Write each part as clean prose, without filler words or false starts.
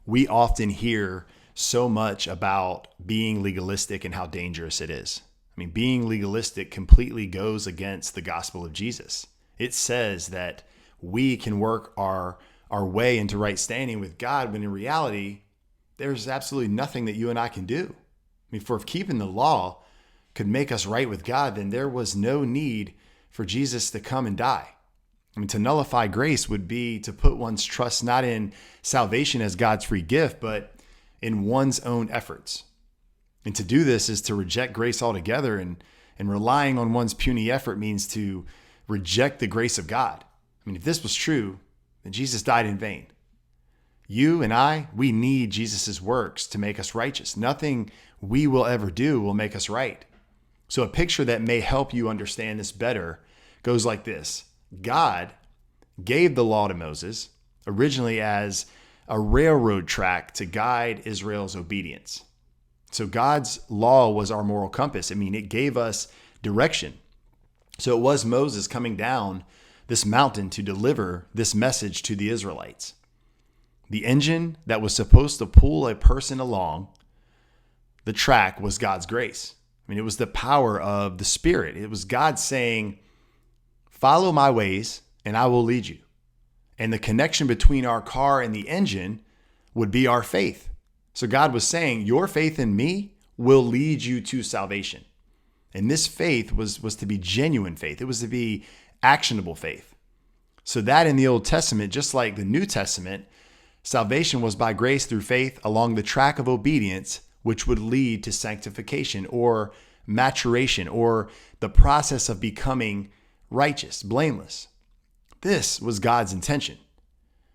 we often hear so much about being legalistic and how dangerous it is. I mean, being legalistic completely goes against the gospel of Jesus. It says that we can work our way into right standing with God, when in reality, there's absolutely nothing that you and I can do. I mean, for if keeping the law could make us right with God, then there was no need for Jesus to come and die. I mean, to nullify grace would be to put one's trust not in salvation as God's free gift, but in one's own efforts. And to do this is to reject grace altogether, and relying on one's puny effort means to reject the grace of God. I mean, if this was true, then Jesus died in vain. You and I, we need Jesus' works to make us righteous. Nothing we will ever do will make us right. So a picture that may help you understand this better goes like this. God gave the law to Moses originally as a railroad track to guide Israel's obedience. So God's law was our moral compass. I mean, it gave us direction. So it was Moses coming down this mountain to deliver this message to the Israelites. The engine that was supposed to pull a person along the track was God's grace. I mean, it was the power of the Spirit. It was God saying, follow my ways and I will lead you. And the connection between our car and the engine would be our faith. So God was saying, your faith in me will lead you to salvation. And this faith was to be genuine faith. It was to be actionable faith. So that in the Old Testament, just like the New Testament, salvation was by grace through faith along the track of obedience, which would lead to sanctification or maturation or the process of becoming righteous, blameless. This was God's intention.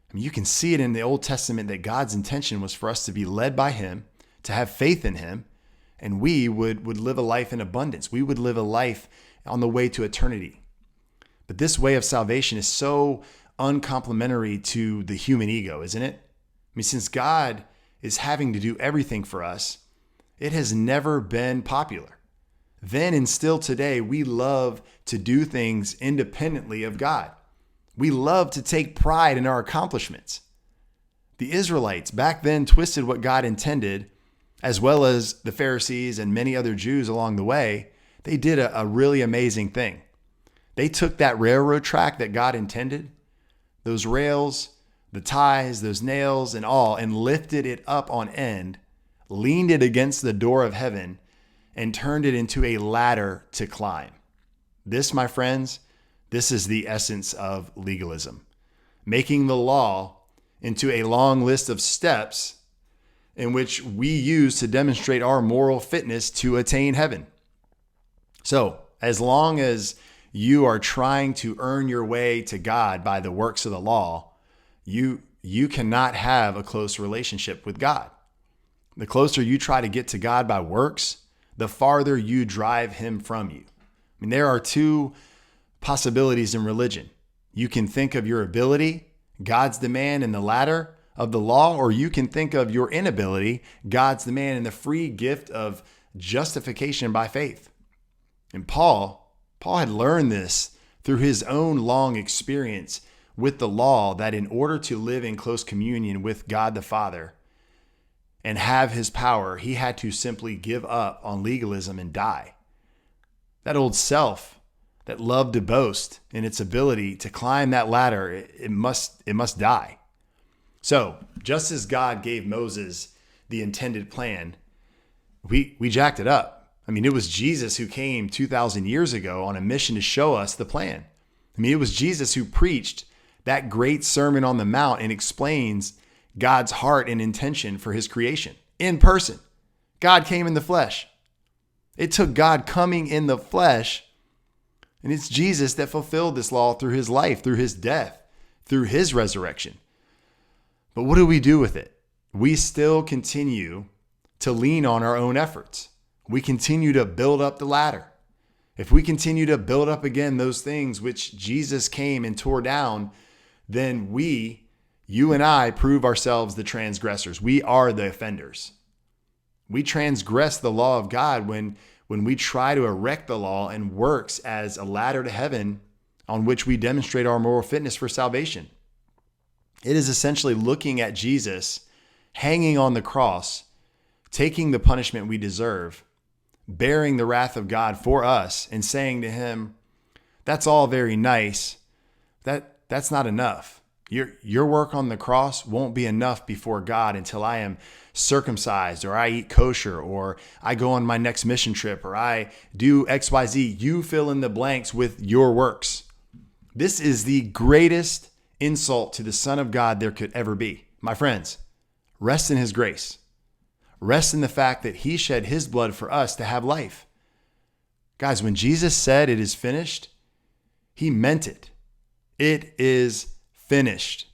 I mean, you can see it in the Old Testament that God's intention was for us to be led by him, to have faith in him, and we would live a life in abundance. We would live a life on the way to eternity. But this way of salvation is so uncomplimentary to the human ego, isn't it? I mean, since God is having to do everything for us, it has never been popular. Then and still today, we love to do things independently of God. We love to take pride in our accomplishments. The Israelites back then twisted what God intended, as well as the Pharisees and many other Jews along the way. They did a really amazing thing. They took that railroad track that God intended, those rails, the ties, those nails and all, and lifted it up on end, leaned it against the door of heaven, and turned it into a ladder to climb. This, my friends, this is the essence of legalism, making the law into a long list of steps in which we use to demonstrate our moral fitness to attain heaven. So, as long as you are trying to earn your way to God by the works of the law, you cannot have a close relationship with God. The closer you try to get to God by works, the farther you drive him from you. I mean, there are two possibilities in religion. You can think of your ability, God's demand, and the ladder of the law, or you can think of your inability, God's demand, and the free gift of justification by faith. And Paul had learned this through his own long experience with the law, that in order to live in close communion with God the Father and have his power, he had to simply give up on legalism and die. That old self that loved to boast in its ability to climb that ladder, it must die. So just as God gave Moses the intended plan, we jacked it up. I mean, it was Jesus who came 2,000 years ago on a mission to show us the plan. I mean, it was Jesus who preached that great Sermon on the Mount and explains God's heart and intention for his creation in person. God came in the flesh. It took God coming in the flesh, and it's Jesus that fulfilled this law through his life, through his death, through his resurrection. But what do we do with it? We still continue to lean on our own efforts. We continue to build up the ladder. If we continue to build up again those things which Jesus came and tore down, then you and I, prove ourselves the transgressors. We are the offenders. We transgress the law of God when we try to erect the law and works as a ladder to heaven on which we demonstrate our moral fitness for salvation. It is essentially looking at Jesus hanging on the cross, taking the punishment we deserve, bearing the wrath of God for us, and saying to him, that's all very nice. That's not enough. Your work on the cross won't be enough before God until I am circumcised, or I eat kosher, or I go on my next mission trip, or I do XYZ. You fill in the blanks with your works. This is the greatest insult to the Son of God there could ever be. My friends, rest in his grace. Rest in the fact that he shed his blood for us to have life. Guys, when Jesus said it is finished, he meant it. It is finished.